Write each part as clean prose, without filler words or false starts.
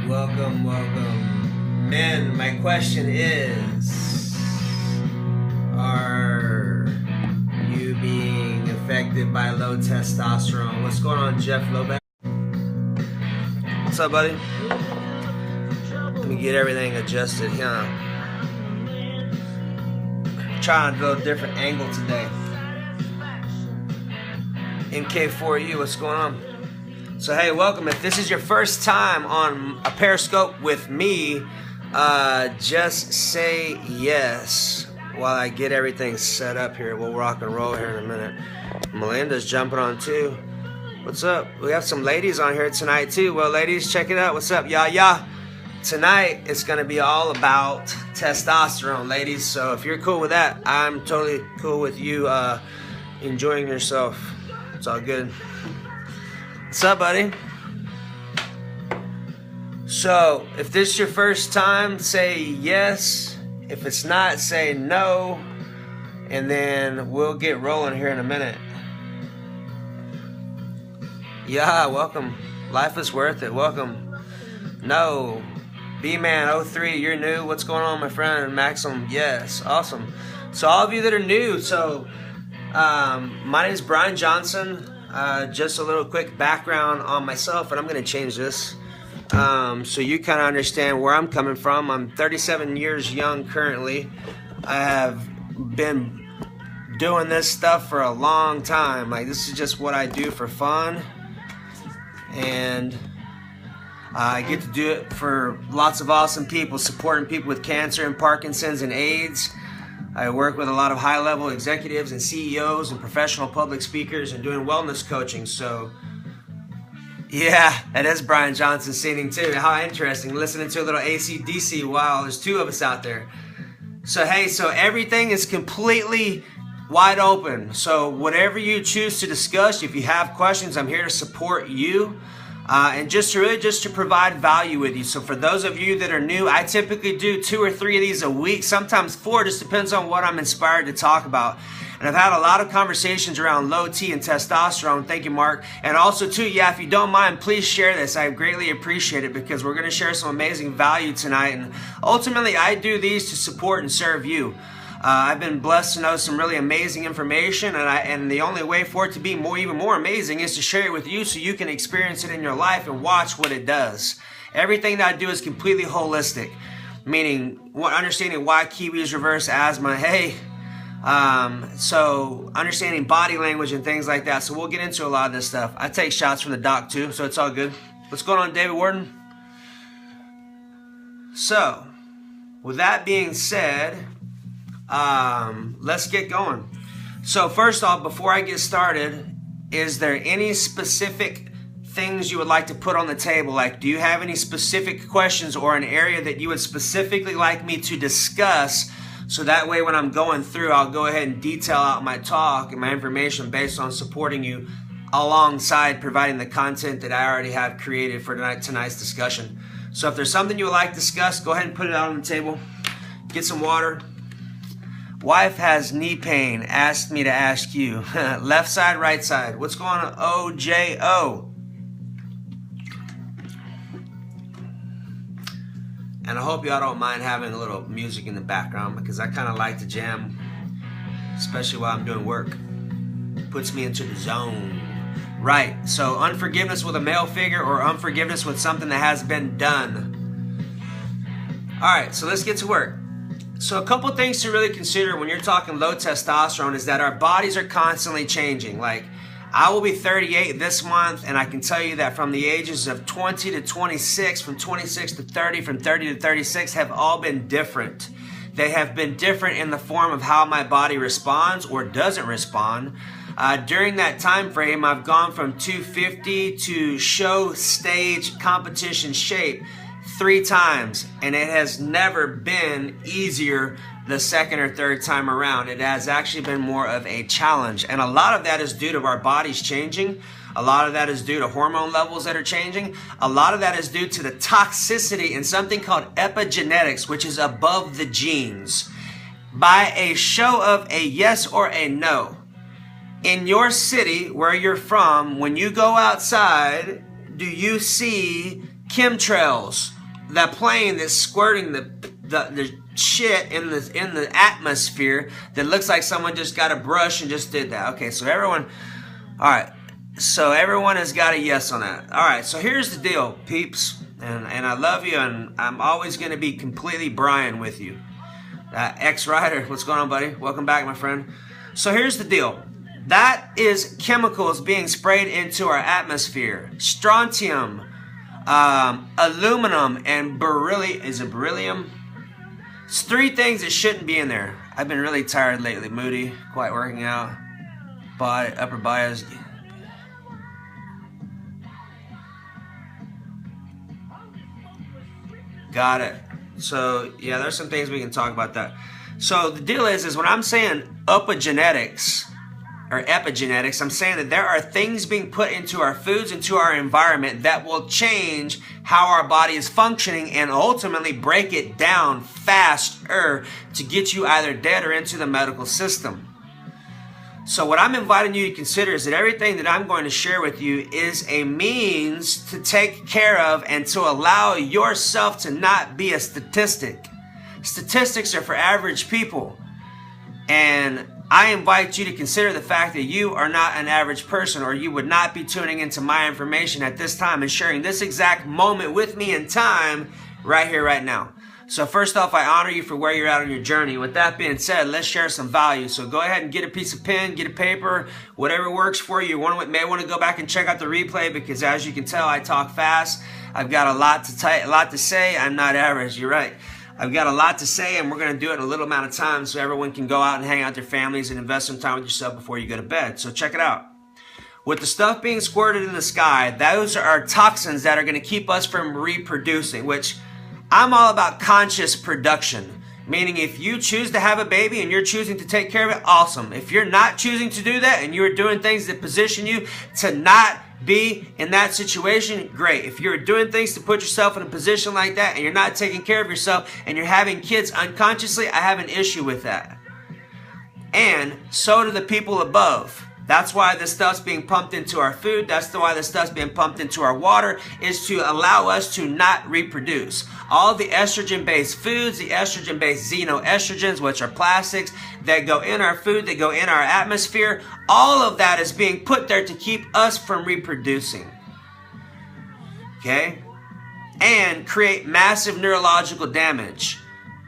Welcome, welcome. Men, my question is, are you being affected by low testosterone? What's going on, Jeff Lobeck? What's up, buddy? Let me get everything adjusted here. Trying to go a different angle today. MK4U, what's going on? So hey, welcome. If this is your first time on a Periscope with me, just say yes while I get everything set up here. We'll rock and roll here in a minute. Melinda's jumping on too. What's up? We have some ladies on here tonight too. Well, ladies, check it out. What's up, y'all? Tonight it's gonna be all about testosterone, ladies. So if you're cool with that, I'm totally cool with you enjoying yourself. It's all good. What's up, buddy? So, if this is your first time, say yes. If it's not, say no. And then we'll get rolling here in a minute. Yeah, welcome. Life is worth it. Welcome. No. B-Man03, you're new. What's going on, my friend? Maxim, yes. Awesome. So, all of you that are new, my name is Brian Johnson. Just a little quick background on myself, and I'm going to change this so you kind of understand where I'm coming from. I'm 37 years young currently. I have been doing this stuff for a long time. Like, this is just what I do for fun, and I get to do it for lots of awesome people, supporting people with cancer and Parkinson's and AIDS. I work with a lot of high-level executives and CEOs and professional public speakers and doing wellness coaching. So, yeah, that is Brian Johnson singing too. How interesting. Listening to a little AC/DC. Wow, there's two of us out there. So, hey, so everything is completely wide open. So whatever you choose to discuss, if you have questions, I'm here to support you. And just to provide value with you. So for those of you that are new, I typically do 2 or 3 of these a week, sometimes 4, just depends on what I'm inspired to talk about. And I've had a lot of conversations around low T and testosterone. Thank you, Mark. And also too, yeah, if you don't mind, please share this. I greatly appreciate it because we're going to share some amazing value tonight. And ultimately, I do these to support and serve you. I've been blessed to know some really amazing information, and the only way for it to be even more amazing is to share it with you so you can experience it in your life and watch what it does. Everything that I do is completely holistic, meaning understanding why kiwis reverse asthma. Hey, so understanding body language and things like that. So we'll get into a lot of this stuff. I take shots from the doc too, so it's all good. What's going on, David Warden? So, with that being said, let's get going. So first off, before I get started, is there any specific things you would like to put on the table? Like, do you have any specific questions or an area that you would specifically like me to discuss? So that way when I'm going through, I'll go ahead and detail out my talk and my information based on supporting you alongside providing the content that I already have created for tonight's discussion. So if there's something you would like to discuss, go ahead and put it out on the table. Get some water. Wife has knee pain, asked me to ask you. Left side, right side. What's going on? OJO. And I hope y'all don't mind having a little music in the background because I kind of like to jam, especially while I'm doing work. Puts me into the zone. Right, so unforgiveness with a male figure or unforgiveness with something that has been done. All right, so let's get to work. So a couple things to really consider when you're talking low testosterone is that our bodies are constantly changing. Like, I will be 38 this month, and I can tell you that from the ages of 20 to 26, from 26 to 30, from 30 to 36 have all been different. They have been different in the form of how my body responds or doesn't respond. During that time frame, I've gone from 250 to show stage competition shape 3 times, and it has never been easier the second or third time around. It has actually been more of a challenge, and a lot of that is due to our bodies changing. A lot of that is due to hormone levels that are changing. A lot of that is due to the toxicity in something called epigenetics, which is above the genes. By a show of a yes or a no, in your city where you're from, when you go outside, do you see chemtrails that plane that's squirting the shit in the atmosphere that looks like someone just got a brush and just did that. Okay, so everyone, all right, so everyone has got a yes on that. All right, so here's the deal, peeps, and I love you, and I'm always going to be completely Brian with you. X-Rider, what's going on, buddy? Welcome back, my friend. So here's the deal. That is chemicals being sprayed into our atmosphere. Strontium, aluminum, and beryllium. It's 3 things that shouldn't be in there. I've been really tired lately, moody, quite working out. Upper body is... Got it. So, yeah, there's some things we can talk about that. So the deal is when I'm saying epigenetics, I'm saying that there are things being put into our foods, into our environment that will change how our body is functioning and ultimately break it down faster to get you either dead or into the medical system. So what I'm inviting you to consider is that everything that I'm going to share with you is a means to take care of and to allow yourself to not be a statistic. Statistics are for average people. And I invite you to consider the fact that you are not an average person, or you would not be tuning into my information at this time and sharing this exact moment with me in time right here, right now. So first off, I honor you for where you're at on your journey. With that being said, let's share some value. So go ahead and get a piece of pen, get a paper, whatever works for you. You may want to go back and check out the replay because as you can tell, I talk fast. I've got a lot to say. I'm not average. You're right. I've got a lot to say, and we're going to do it in a little amount of time so everyone can go out and hang out with their families and invest some time with yourself before you go to bed. So check it out. With the stuff being squirted in the sky, those are toxins that are going to keep us from reproducing, which I'm all about conscious production. Meaning if you choose to have a baby and you're choosing to take care of it, awesome. If you're not choosing to do that and you're doing things that position you to not be in that situation, great. If you're doing things to put yourself in a position like that and you're not taking care of yourself and you're having kids unconsciously, I have an issue with that. And so do the people above. That's why this stuff's being pumped into our food. That's why this stuff's being pumped into our water, is to allow us to not reproduce. All the estrogen-based foods, the estrogen-based xenoestrogens, which are plastics that go in our food, that go in our atmosphere, all of that is being put there to keep us from reproducing. Okay? And create massive neurological damage.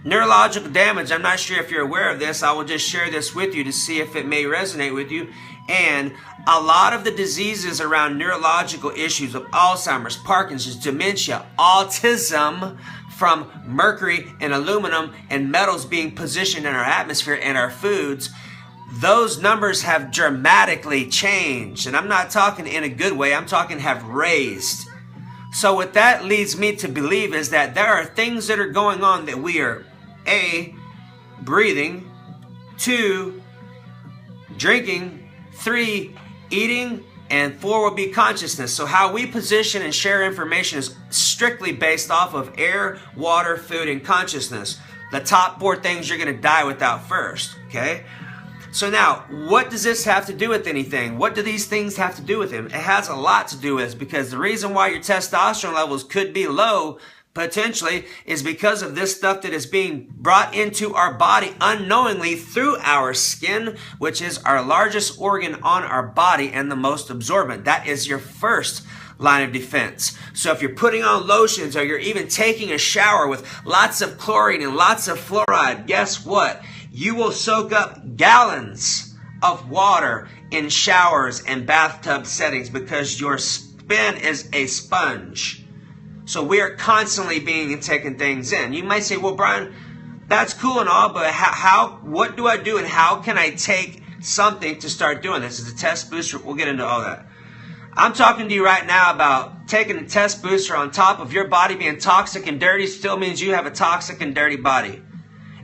Neurological damage, I'm not sure if you're aware of this. I will just share this with you to see if it may resonate with you. And a lot of the diseases around neurological issues of Alzheimer's, Parkinson's, dementia, autism, from mercury and aluminum and metals being positioned in our atmosphere and our foods, those numbers have dramatically changed. And I'm not talking in a good way, I'm talking have raised. So what that leads me to believe is that there are things that are going on that we are A, breathing, 2, drinking, 3, eating, and 4 will be consciousness. So how we position and share information is strictly based off of air, water, food, and consciousness. The top 4 things you're going to die without first, okay? So now, what does this have to do with anything? What do these things have to do with him? It has a lot to do with, because the reason why your testosterone levels could be low potentially is because of this stuff that is being brought into our body unknowingly through our skin, which is our largest organ on our body and the most absorbent. That is your first line of defense. So if you're putting on lotions or you're even taking a shower with lots of chlorine and lots of fluoride, guess what? You will soak up gallons of water in showers and bathtub settings because your skin is a sponge. So we are constantly being and taking things in. You might say, well, Brian, that's cool and all, but what do I do and how can I take something to start doing this? Is a test booster? We'll get into all that. I'm talking to you right now about taking a test booster on top of your body being toxic and dirty still means you have a toxic and dirty body.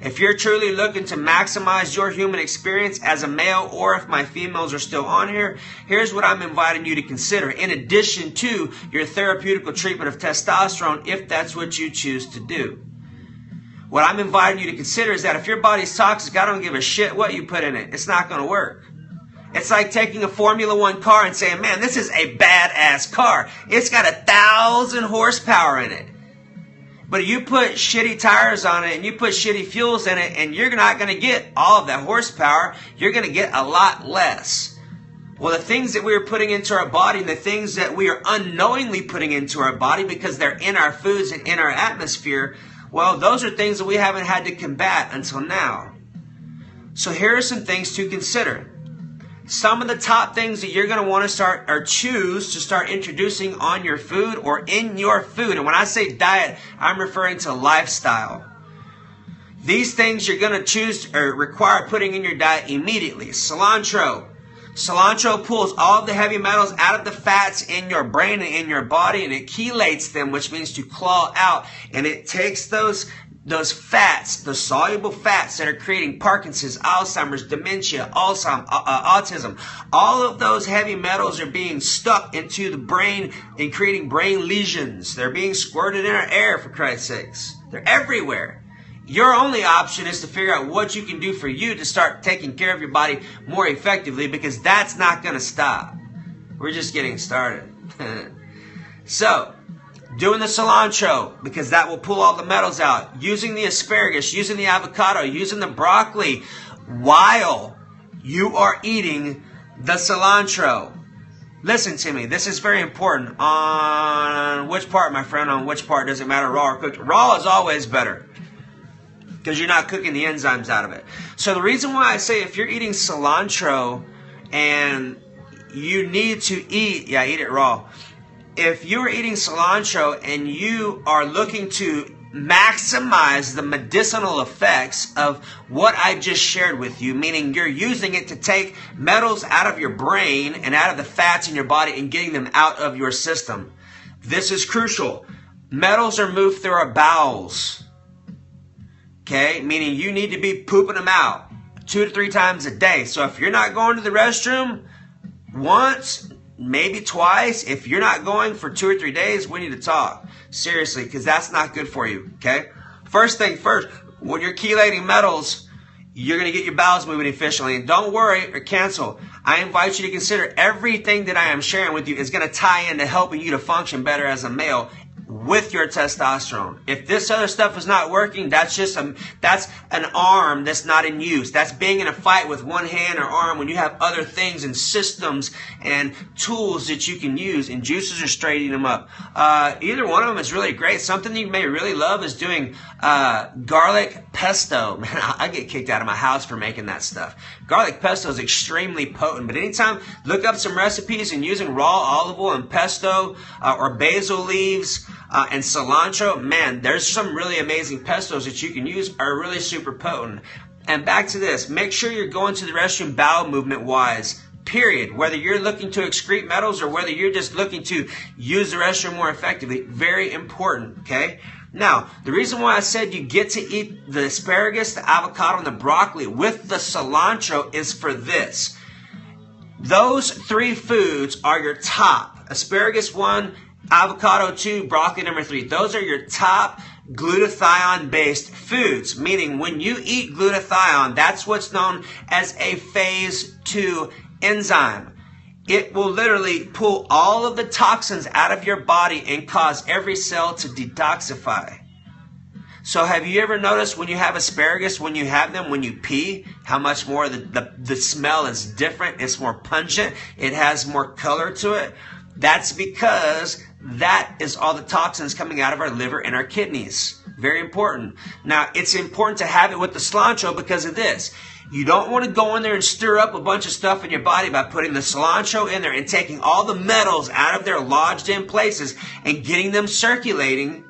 If you're truly looking to maximize your human experience as a male, or if my females are still on here, here's what I'm inviting you to consider in addition to your therapeutical treatment of testosterone, if that's what you choose to do. What I'm inviting you to consider is that if your body's toxic, I don't give a shit what you put in it. It's not going to work. It's like taking a Formula One car and saying, man, this is a badass car. It's got 1,000 horsepower in it. But you put shitty tires on it and you put shitty fuels in it, and you're not going to get all of that horsepower. You're going to get a lot less. Well, the things that we are putting into our body and the things that we are unknowingly putting into our body because they're in our foods and in our atmosphere, well, those are things that we haven't had to combat until now. So here are some things to consider. Some of the top things that you're going to want to start or choose to start introducing on your food or in your food. And when I say diet, I'm referring to lifestyle. These things you're going to choose or require putting in your diet immediately. Cilantro. Cilantro pulls all of the heavy metals out of the fats in your brain and in your body, and it chelates them, which means to claw out. And it takes those fats, the soluble fats that are creating Parkinson's, Alzheimer's, dementia, autism. All of those heavy metals are being stuck into the brain and creating brain lesions. They're being squirted in our air, for Christ's sakes. They're everywhere. Your only option is to figure out what you can do for you to start taking care of your body more effectively, because that's not going to stop. We're just getting started. So, doing the cilantro, because that will pull all the metals out. Using the asparagus, using the avocado, using the broccoli while you are eating the cilantro. Listen to me. This is very important. On which part, my friend? On which part? Does it matter, raw or cooked? Raw is always better, because you're not cooking the enzymes out of it. So the reason why I say if you're eating cilantro and you need to eat it raw. If you're eating cilantro and you are looking to maximize the medicinal effects of what I just shared with you, meaning you're using it to take metals out of your brain and out of the fats in your body and getting them out of your system. This is crucial. Metals are moved through our bowels. Okay, meaning you need to be pooping them out 2 to 3 times a day. So if you're not going to the restroom once, maybe twice, if you're not going for 2 or 3 days, we need to talk. Seriously, because that's not good for you, okay? First thing first, when you're chelating metals, you're going to get your bowels moving efficiently. And don't worry or cancel. I invite you to consider everything that I am sharing with you is going to tie into helping you to function better as a male with your testosterone. If this other stuff is not working, that's an arm that's not in use. That's being in a fight with one hand or arm when you have other things and systems and tools that you can use, and juices are straightening them up. Either one of them is really great. Something you may really love is doing garlic pesto. Man, I get kicked out of my house for making that stuff. Garlic pesto is extremely potent, but anytime, look up some recipes and using raw olive oil and pesto or basil leaves and cilantro, man, there's some really amazing pestos that you can use, are really super potent. And back to this, make sure you're going to the restroom bowel movement wise, period. Whether you're looking to excrete metals or whether you're just looking to use the restroom more effectively, very important, okay? Now, the reason why I said you get to eat the asparagus, the avocado, and the broccoli with the cilantro is for this. Those 3 foods are your top. Asparagus 1, avocado 2, broccoli number 3. Those are your top glutathione-based foods, meaning when you eat glutathione, that's what's known as a phase 2 enzyme. It will literally pull all of the toxins out of your body and cause every cell to detoxify. So have you ever noticed when you have asparagus, when you have them, when you pee, how much more the smell is different? It's more pungent. It has more color to it. That's because that is all the toxins coming out of our liver and our kidneys. Very important. Now, it's important to have it with the cilantro because of this. You don't want to go in there and stir up a bunch of stuff in your body by putting the cilantro in there and taking all the metals out of their lodged in places and getting them circulating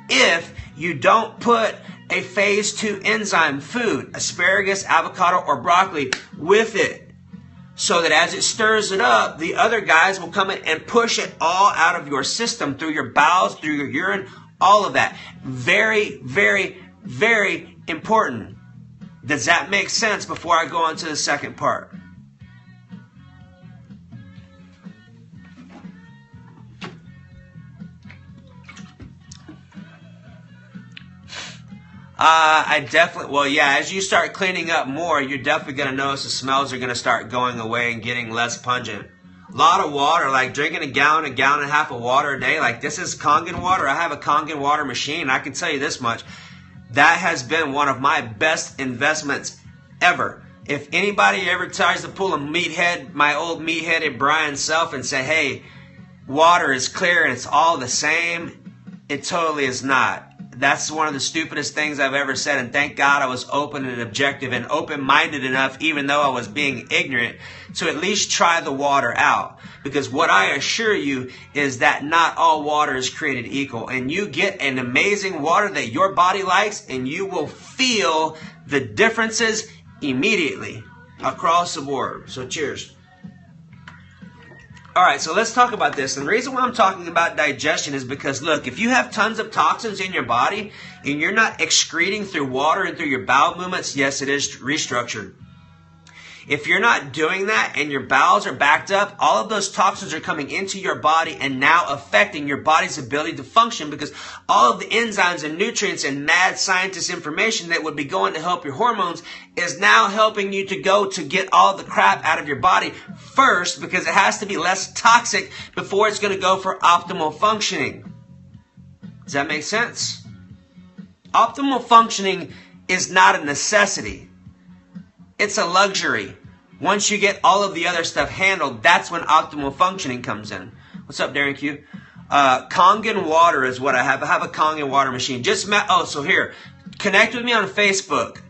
if you don't put a phase 2 enzyme food, asparagus, avocado, or broccoli, with it. So that as it stirs it up, the other guys will come in and push it all out of your system through your bowels, through your urine, all of that. Very, very, very important. Does that make sense before I go on to the second part? As you start cleaning up more, you're definitely going to notice the smells are going to start going away and getting less pungent. A lot of water, like drinking a gallon and a half of water a day. Like, this is Kangen water. I have a Kangen water machine. I can tell you this much. That has been one of my best investments ever. If anybody ever tries to pull a meathead, my old meatheaded Brian self, and say, hey, water is clear and it's all the same, it totally is not. That's one of the stupidest things I've ever said, and thank God I was open and objective and open-minded enough, even though I was being ignorant, to at least try the water out. Because what I assure you is that not all water is created equal, and you get an amazing water that your body likes, and you will feel the differences immediately across the board. So cheers. All right, so let's talk about this. And the reason why I'm talking about digestion is because, look, if you have tons of toxins in your body and you're not excreting through water and through your bowel movements, yes, it is restructured. If you're not doing that and your bowels are backed up, all of those toxins are coming into your body and now affecting your body's ability to function, because all of the enzymes and nutrients and mad scientist information that would be going to help your hormones is now helping you to go to get all the crap out of your body first, because it has to be less toxic before it's going to go for optimal functioning. Does that make sense? Optimal functioning is not a necessity. It's a luxury. Once you get all of the other stuff handled, that's when optimal functioning comes in. What's up, Darren Q? Kangen water is what I have. I have a Kangen water machine. So here, connect with me on Facebook.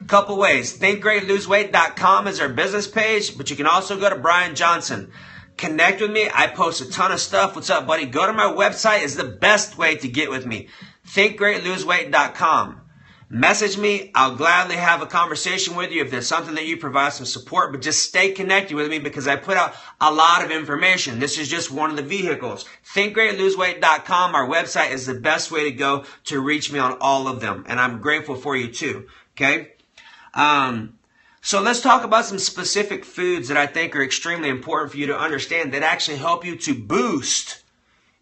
Couple ways. ThinkGreatLoseWeight.com is our business page, but you can also go to Brian Johnson. Connect with me. I post a ton of stuff. What's up, buddy? Go to my website. Is the best way to get with me. ThinkGreatLoseWeight.com. Message me. I'll gladly have a conversation with you if there's something that you provide some support, but just stay connected with me because I put out a lot of information. This is just one of the vehicles. ThinkGreatLoseWeight.com, our website, is the best way to go to reach me on all of them, and I'm grateful for you too. Okay? So let's talk about some specific foods that I think are extremely important for you to understand that actually help you to boost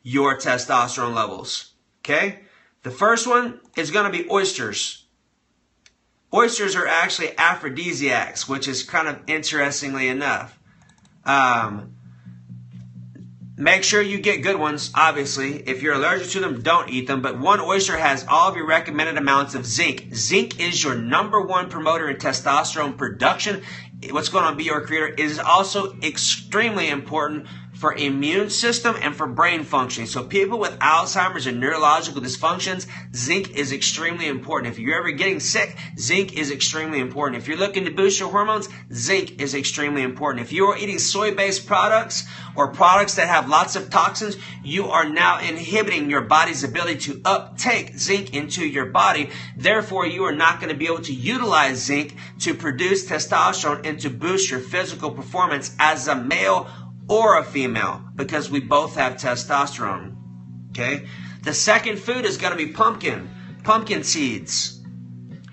your testosterone levels. Okay? The first one is going to be oysters. Oysters are actually aphrodisiacs, which is kind of interestingly enough. Make sure you get good ones, obviously. If you're allergic to them, don't eat them. But one oyster has all of your recommended amounts of zinc. Zinc is your #1 promoter in testosterone production. What's going to be your creator? It is also extremely important for immune system and for brain functioning. So people with Alzheimer's and neurological dysfunctions, zinc is extremely important. If you're ever getting sick, zinc is extremely important. If you're looking to boost your hormones, zinc is extremely important. If you are eating soy-based products or products that have lots of toxins, you are now inhibiting your body's ability to uptake zinc into your body. Therefore, you are not going to be able to utilize zinc to produce testosterone and to boost your physical performance as a male or a female, because we both have testosterone. Okay? The second food is going to be pumpkin seeds.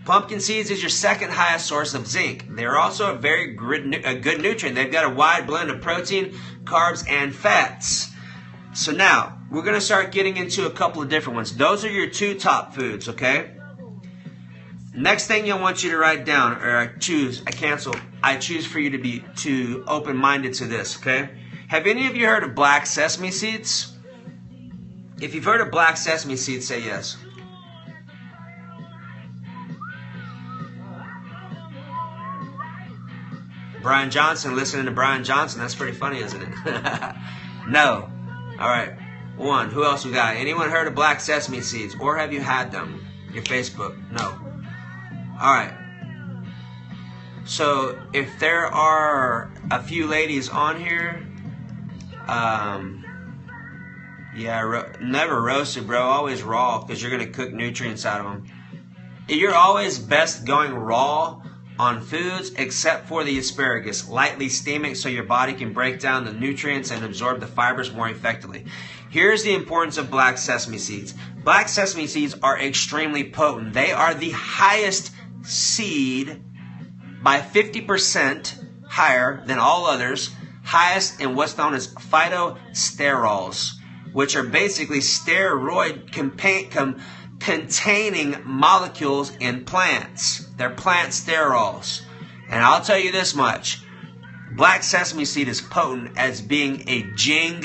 Pumpkin seeds is your second highest source of zinc. They're also a very good nutrient. They've got a wide blend of protein, carbs, and fats. So now, we're going to start getting into a couple of different ones. Those are your two top foods, okay? Next thing I want you to write down, or I choose for you to be open-minded to this, okay? Have any of you heard of black sesame seeds? If you've heard of black sesame seeds, say yes. Brian Johnson, listening to Brian Johnson, that's pretty funny, isn't it? No. All right. One. Who else we got? Anyone heard of black sesame seeds? Or have you had them? Your Facebook? No. All right. So if there are a few ladies on here, never roasted, bro. Always raw, because you're going to cook nutrients out of them. You're always best going raw on foods, except for the asparagus. Lightly steaming so your body can break down the nutrients and absorb the fibers more effectively. Here's the importance of black sesame seeds. Black sesame seeds are extremely potent. They are the highest seed by 50% higher than all others, highest in what's known as phytosterols, which are basically steroid containing molecules in plants. They're plant sterols. And I'll tell you this much. Black sesame seed is potent as being a Jing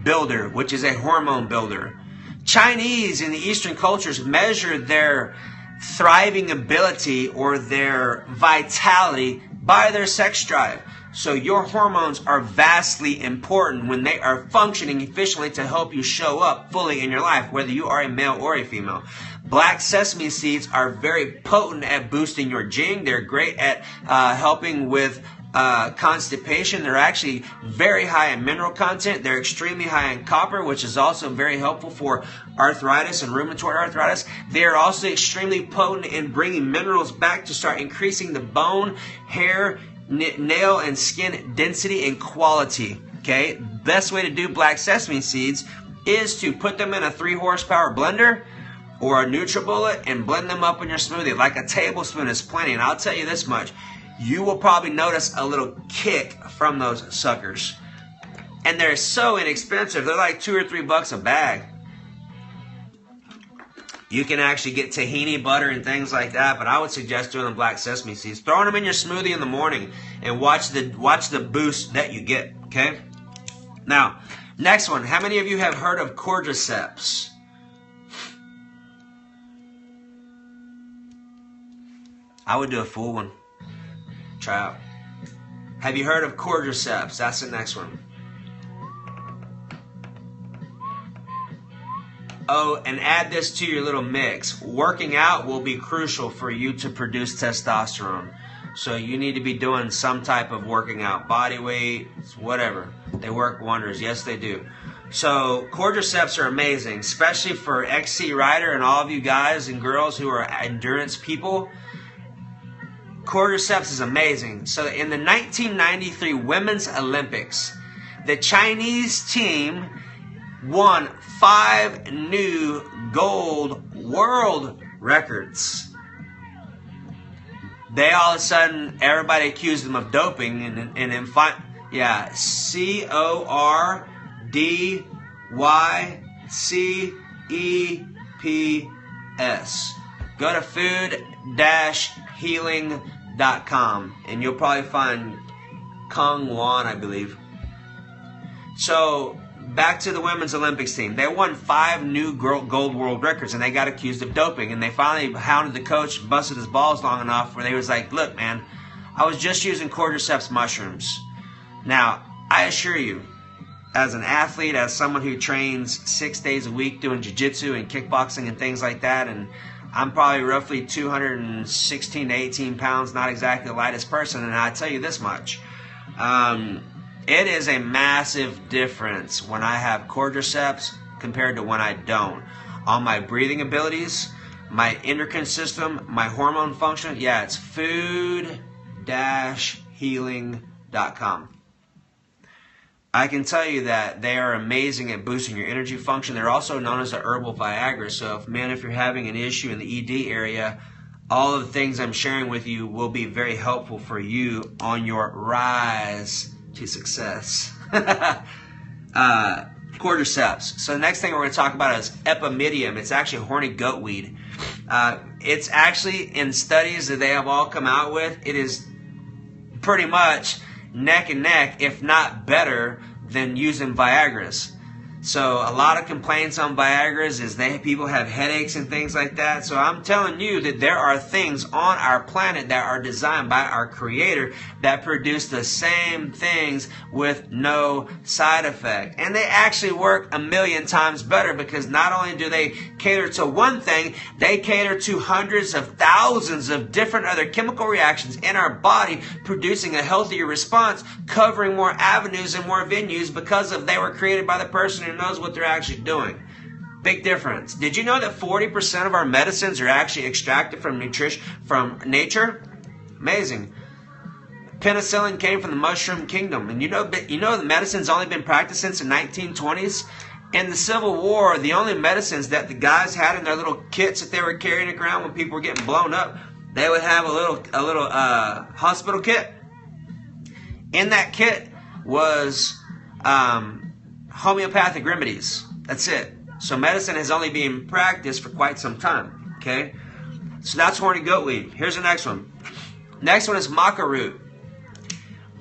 builder, which is a hormone builder. Chinese in the Eastern cultures measure their thriving ability or their vitality by their sex drive. So your hormones are vastly important when they are functioning efficiently to help you show up fully in your life, whether you are a male or a female. Black sesame seeds are very potent at boosting your Jing. They're great at helping with constipation. They're actually very high in mineral content. They're extremely high in copper, which is also very helpful for arthritis and rheumatoid arthritis. They are also extremely potent in bringing minerals back to start increasing the bone, hair, nail, and skin density and quality. Okay, best way to do black sesame seeds is to put them in a 3 horsepower blender or a NutriBullet and blend them up in your smoothie. Like a tablespoon is plenty. And I'll tell you this much, you will probably notice a little kick from those suckers. And they're so inexpensive. They're like $2 or $3 a bag. You can actually get tahini butter and things like that, but I would suggest doing the black sesame seeds. Throwing them in your smoothie in the morning and watch the boost that you get, okay? Now, next one. How many of you have heard of cordyceps? I would do a full one. Try out. Have you heard of cordyceps? That's the next one. Oh, and add this to your little mix. Working out will be crucial for you to produce testosterone. So you need to be doing some type of working out. Body weight, whatever. They work wonders. Yes, they do. So cordyceps are amazing, especially for XC Rider and all of you guys and girls who are endurance people. Cordyceps is amazing. So in the 1993 Women's Olympics, the Chinese team won 5 new gold world records. They all of a sudden, everybody accused them of doping, and then CordyCeps. Go to food-healing.com and you'll probably find Kong Wan, I believe. So back to the Women's Olympics team. They won 5 new gold world records, and they got accused of doping. And they finally hounded the coach, busted his balls long enough, where they was like, look, man, I was just using cordyceps mushrooms. Now, I assure you, as an athlete, as someone who trains 6 days a week doing jiu-jitsu and kickboxing and things like that, and I'm probably roughly 216 to 18 pounds, not exactly the lightest person, and I tell you this much. It is a massive difference when I have cordyceps compared to when I don't. On my breathing abilities, my endocrine system, my hormone function, yeah, it's food-healing.com. I can tell you that they are amazing at boosting your energy function. They're also known as the herbal Viagra. So if you're having an issue in the ED area, all of the things I'm sharing with you will be very helpful for you on your rise to success. Cordyceps. So the next thing we're going to talk about is epimedium. It's actually horny goat weed. It's actually, in studies that they have all come out with, it is pretty much neck and neck, if not better, than using Viagra's. So a lot of complaints on Viagra's is people have headaches and things like that. So I'm telling you that there are things on our planet that are designed by our Creator that produce the same things with no side effect. And they actually work 1,000,000 times better, because not only do they cater to one thing, they cater to hundreds of thousands of different other chemical reactions in our body, producing a healthier response, covering more avenues and more venues because they were created by the person who knows what they're actually doing. Big difference. Did you know that 40% of our medicines are actually extracted from nature? Amazing. Penicillin came from the mushroom kingdom, and you know the medicine's only been practiced since the 1920s. In the Civil War, the only medicines that the guys had in their little kits that they were carrying around when people were getting blown up, they would have a little hospital kit. In that kit was homeopathic remedies. That's it. So medicine has only been practiced for quite some time. Okay? So that's horny goat weed. Here's the next one. Next one is maca root.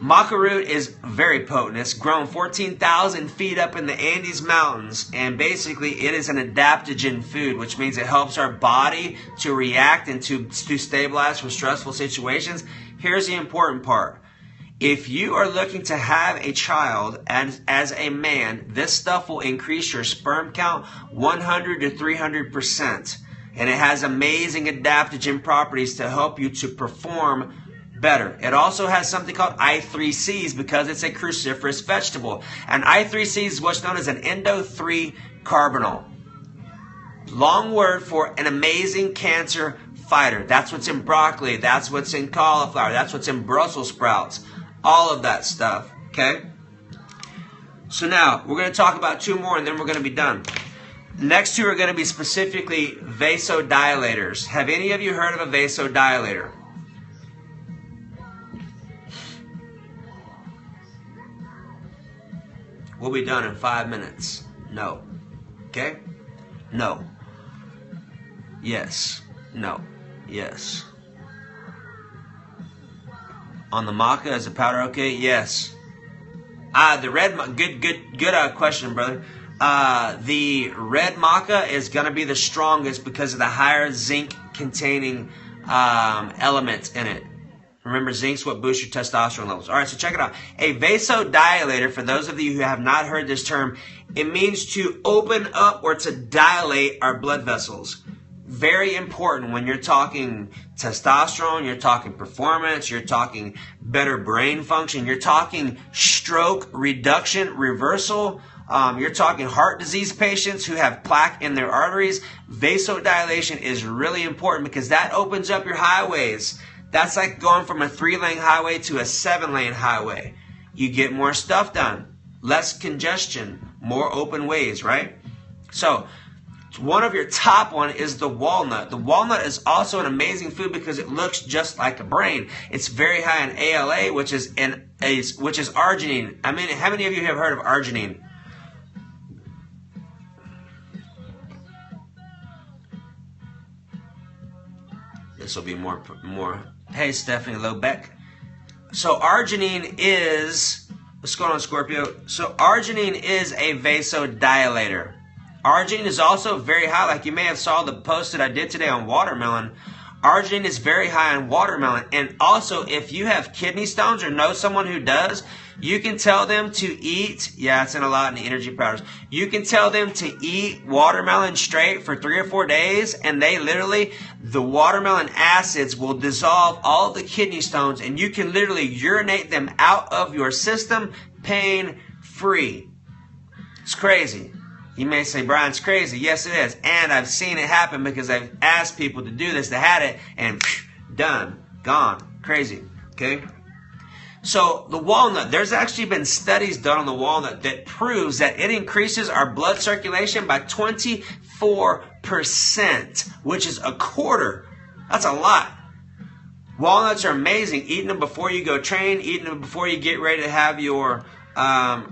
Maca root is very potent. It's grown 14,000 feet up in the Andes Mountains, and basically it is an adaptogen food, which means it helps our body to react and to stabilize for stressful situations. Here's the important part. If you are looking to have a child as a man, this stuff will increase your sperm count 100 to 300%. And it has amazing adaptogen properties to help you to perform better. It also has something called I3Cs because it's a cruciferous vegetable. And I3Cs is what's known as an endo-3 carbonyl. Long word for an amazing cancer fighter. That's what's in broccoli. That's what's in cauliflower. That's what's in Brussels sprouts. All of that stuff. Okay? So now, we're going to talk about two more and then we're going to be done. Next two are going to be specifically vasodilators. Have any of you heard of a vasodilator? We'll be done in 5 minutes. No. Okay? No. Yes. No. Yes. On the maca as a powder, okay? Yes. The red, good question, brother. The red maca is going to be the strongest because of the higher zinc containing element in it. Remember, zinc's what boosts your testosterone levels. All right, so check it out. A vasodilator, for those of you who have not heard this term, it means to open up or to dilate our blood vessels. Very important when you're talking testosterone, you're talking performance, you're talking better brain function, you're talking stroke reduction, reversal, you're talking heart disease patients who have plaque in their arteries. Vasodilation is really important because that opens up your highways. That's like going from a 3-lane highway to a 7-lane highway. You get more stuff done, less congestion, more open ways, right? So one of your top one is the walnut. The walnut is also an amazing food because it looks just like a brain. It's very high in ALA, which is arginine. I mean, how many of you have heard of arginine? This will be more. Hey, Stephanie Lobeck. So arginine is, what's going on, Scorpio? So arginine is a vasodilator. Arginine is also very high, like you may have saw the post that I did today on watermelon. Arginine is very high in watermelon. And also, if you have kidney stones or know someone who does, you can tell them to eat, yeah, it's in a lot in the energy powders. You can tell them to eat watermelon straight for 3 or 4 days, and they literally, the watermelon acids will dissolve all the kidney stones, and you can literally urinate them out of your system pain-free. It's crazy. You may say, Brian, it's crazy. Yes, it is. And I've seen it happen because I've asked people to do this. They had it, and done, gone, crazy, okay? So the walnut, there's actually been studies done on the walnut that proves that it increases our blood circulation by 24%, which is a quarter. That's a lot. Walnuts are amazing. Eating them before you go train, eating them before you get ready to have your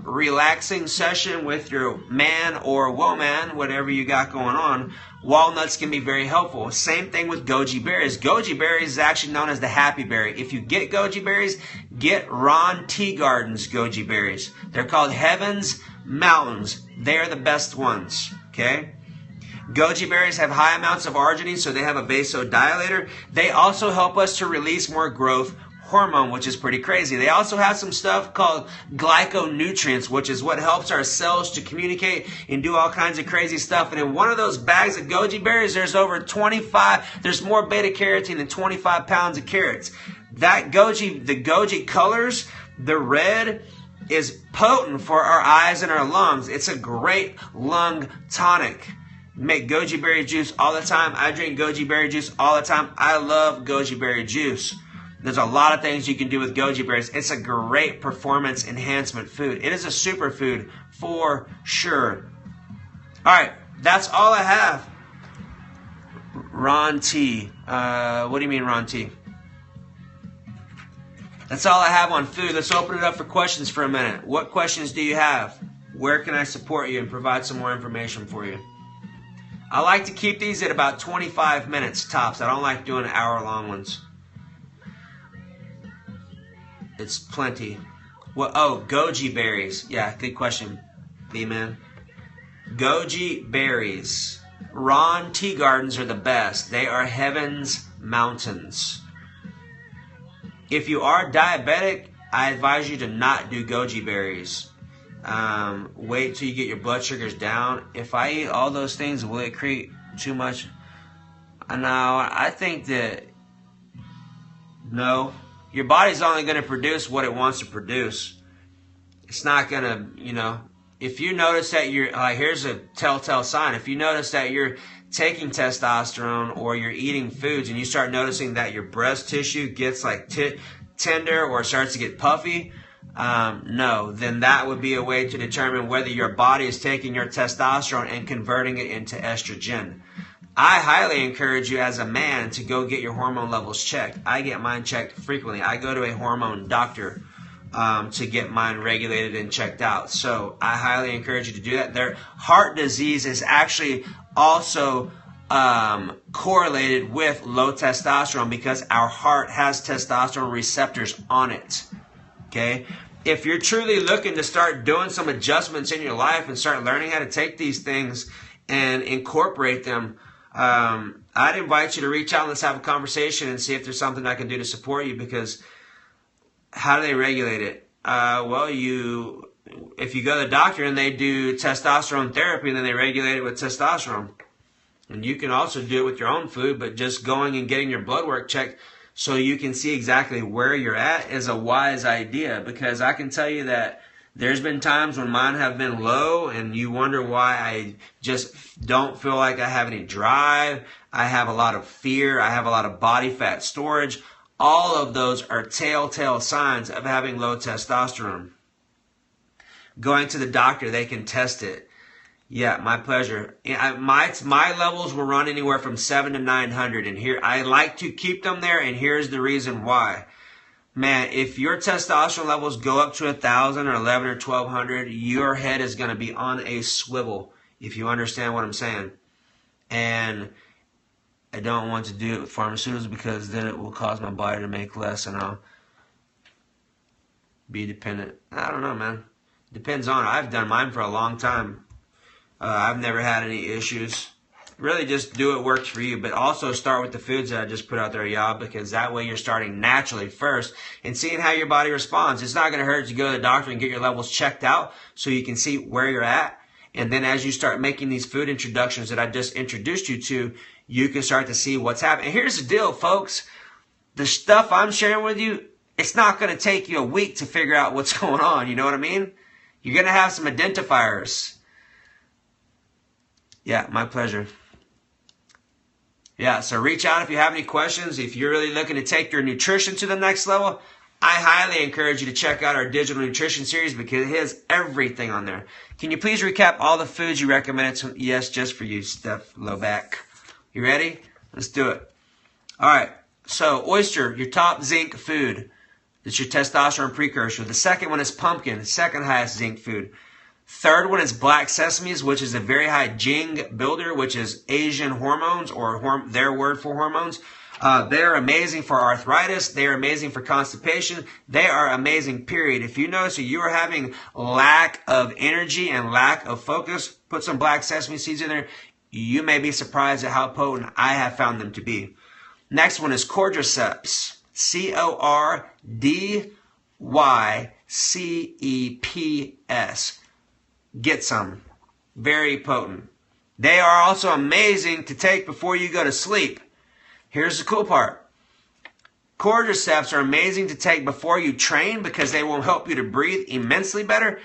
relaxing session with your man or woman, whatever you got going on. Walnuts can be very helpful. Same thing with goji berries. Goji berries is actually known as the happy berry. If you get goji berries, get Ron Teagarden's goji berries. They're called Heaven's Mountains. They are the best ones, okay? Goji berries have high amounts of arginine, so they have a vasodilator. They also help us to release more growth hormone, which is pretty crazy. They also have some stuff called glyconutrients, which is what helps our cells to communicate and do all kinds of crazy stuff. And in one of those bags of goji berries, there's there's more beta carotene than 25 pounds of carrots. That goji, the goji colors, the red is potent for our eyes and our lungs. It's a great lung tonic. Make goji berry juice all the time. I drink goji berry juice all the time. I love goji berry juice. There's a lot of things you can do with goji berries. It's a great performance enhancement food. It is a superfood for sure. All right, that's all I have. Ron T. What do you mean, Ron T? That's all I have on food. Let's open it up for questions for a minute. What questions do you have? Where can I support you and provide some more information for you? I like to keep these at about 25 minutes tops. I don't like doing hour-long ones. It's plenty. What? Oh, goji berries. Yeah, good question, B-Man. Goji berries. Ron tea gardens are the best. They are heaven's mountains. If you are diabetic, I advise you to not do goji berries. Wait till you get your blood sugars down. If I eat all those things, will it create too much? No, I think that no. Your body's only going to produce what it wants to produce. It's not going to, if you notice that you're, here's a telltale sign. If you notice that you're taking testosterone or you're eating foods and you start noticing that your breast tissue gets like tender or starts to get puffy, no, then that would be a way to determine whether your body is taking your testosterone and converting it into estrogen. I highly encourage you as a man to go get your hormone levels checked. I get mine checked frequently. I go to a hormone doctor to get mine regulated and checked out. So I highly encourage you to do that. Their heart disease is actually also correlated with low testosterone because our heart has testosterone receptors on it. Okay? If you're truly looking to start doing some adjustments in your life and start learning how to take these things and incorporate them, I'd invite you to reach out and let's have a conversation and see if there's something I can do to support you, because how do they regulate it? Well, if you go to the doctor and they do testosterone therapy, then they regulate it with testosterone. And you can also do it with your own food, but just going and getting your blood work checked so you can see exactly where you're at is a wise idea, because I can tell you that there's been times when mine have been low and you wonder why I just don't feel like I have any drive. I have a lot of fear. I have a lot of body fat storage. All of those are telltale signs of having low testosterone. Going to the doctor, they can test it. Yeah, my pleasure. My levels will run anywhere from 700 to 900, and here I like to keep them there, and here's the reason why. Man, if your testosterone levels go up to 1,000 or 11 or 1,200, your head is going to be on a swivel, if you understand what I'm saying. And I don't want to do it with pharmaceuticals because then it will cause my body to make less and I'll be dependent. I don't know, man. Depends on it. I've done mine for a long time. I've never had any issues. Really just do what works for you, but also start with the foods that I just put out there, y'all, because that way you're starting naturally first and seeing how your body responds. It's not going to hurt to go to the doctor and get your levels checked out so you can see where you're at. And then as you start making these food introductions that I just introduced you to, you can start to see what's happening. Here's the deal, folks. The stuff I'm sharing with you, it's not going to take you a week to figure out what's going on. You know what I mean? You're going to have some identifiers. Yeah, my pleasure. Yeah, so reach out if you have any questions. If you're really looking to take your nutrition to the next level, I highly encourage you to check out our digital nutrition series because it has everything on there. Can you please recap all the foods you recommended? Yes, just for you, Steph Loback. You ready? Let's do it. All right, so oyster, your top zinc food. It's your testosterone precursor. The second one is pumpkin, second highest zinc food. Third one is black sesames, which is a very high Jing builder, which is Asian hormones or their word for hormones. They are amazing for arthritis. They are amazing for constipation. They are amazing, period. If you notice that you are having lack of energy and lack of focus, put some black sesame seeds in there. You may be surprised at how potent I have found them to be. Next one is cordyceps. Cordyceps. Get some. Very potent. They are also amazing to take before you go to sleep. Here's the cool part. Cordyceps are amazing to take before you train because they will help you to breathe immensely better.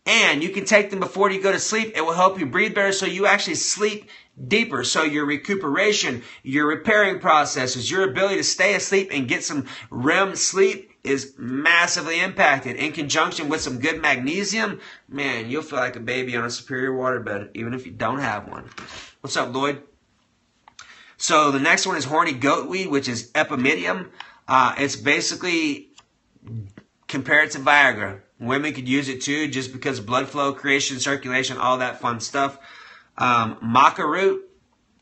And you can take them before you go to sleep. It will help you breathe better so you actually sleep deeper. So your recuperation, your repairing processes, your ability to stay asleep and get some REM sleep is massively impacted. In conjunction with some good magnesium, man, you'll feel like a baby on a superior waterbed, even if you don't have one. What's up, Lloyd? So the next one is horny goatweed, which is epimedium. It's basically compared to Viagra. Women could use it too, just because blood flow, creation, circulation, all that fun stuff. Maca root.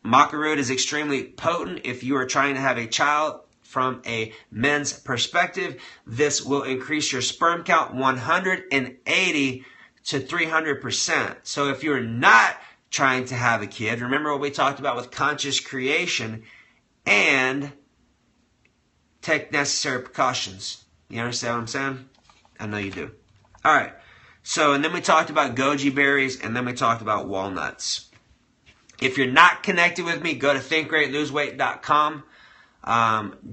Maca root is extremely potent if you are trying to have a child. from a men's perspective. This will increase your sperm count 180 to 300%. So if you're not trying to have a kid, remember what we talked about with conscious creation and take necessary precautions. You understand what I'm saying? I know you do. All right. So, and then we talked about goji berries, and then we talked about walnuts. If you're not connected with me, go to thinkgreatloseweight.com.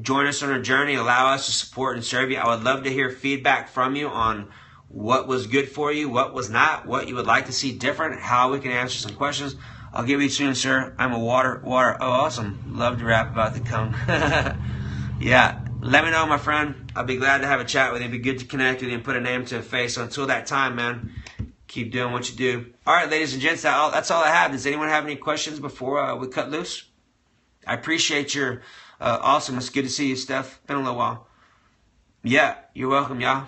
Join us on our journey. Allow us to support and serve you. I would love to hear feedback from you on what was good for you, what was not, what you would like to see different, how we can answer some questions. I'll give you soon, sir. I'm a water. Oh, awesome. Love to rap about the cum. Yeah. Let me know, my friend. I'll be glad to have a chat with you. It'd be good to connect with you and put a name to a face. So until that time, man, keep doing what you do. All right, ladies and gents, that's all I have. Does anyone have any questions before we cut loose? I appreciate your awesome. It's good to see you, Steph. Been a little while. Yeah, you're welcome, y'all.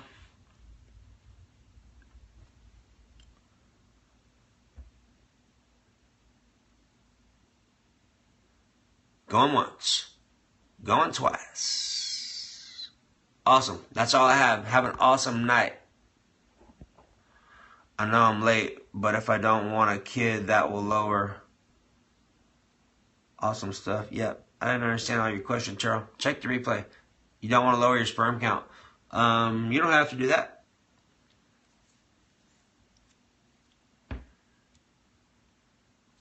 Going once. Going twice. Awesome. That's all I have. Have an awesome night. I know I'm late, but if I don't want a kid, that will lower. Awesome stuff. Yep. I didn't understand all your questions, Charles. Check the replay. You don't want to lower your sperm count. You don't have to do that.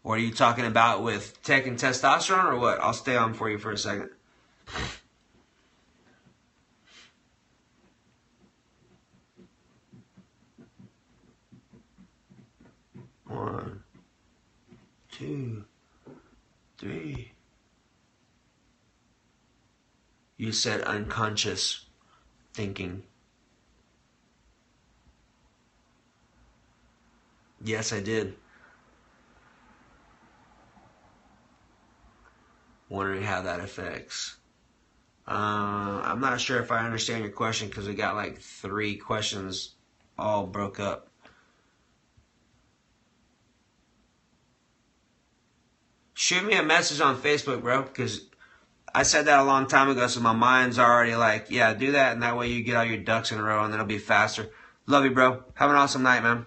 What are you talking about with taking testosterone or what? I'll stay on for you for a second. One, two, three. You said unconscious thinking. Yes, I did. Wondering how that affects. I'm not sure if I understand your question because we got like 3 questions all broke up. Shoot me a message on Facebook, bro, because I said that a long time ago, so my mind's already like, yeah, do that, and that way you get all your ducks in a row, and then it'll be faster. Love you, bro. Have an awesome night, man.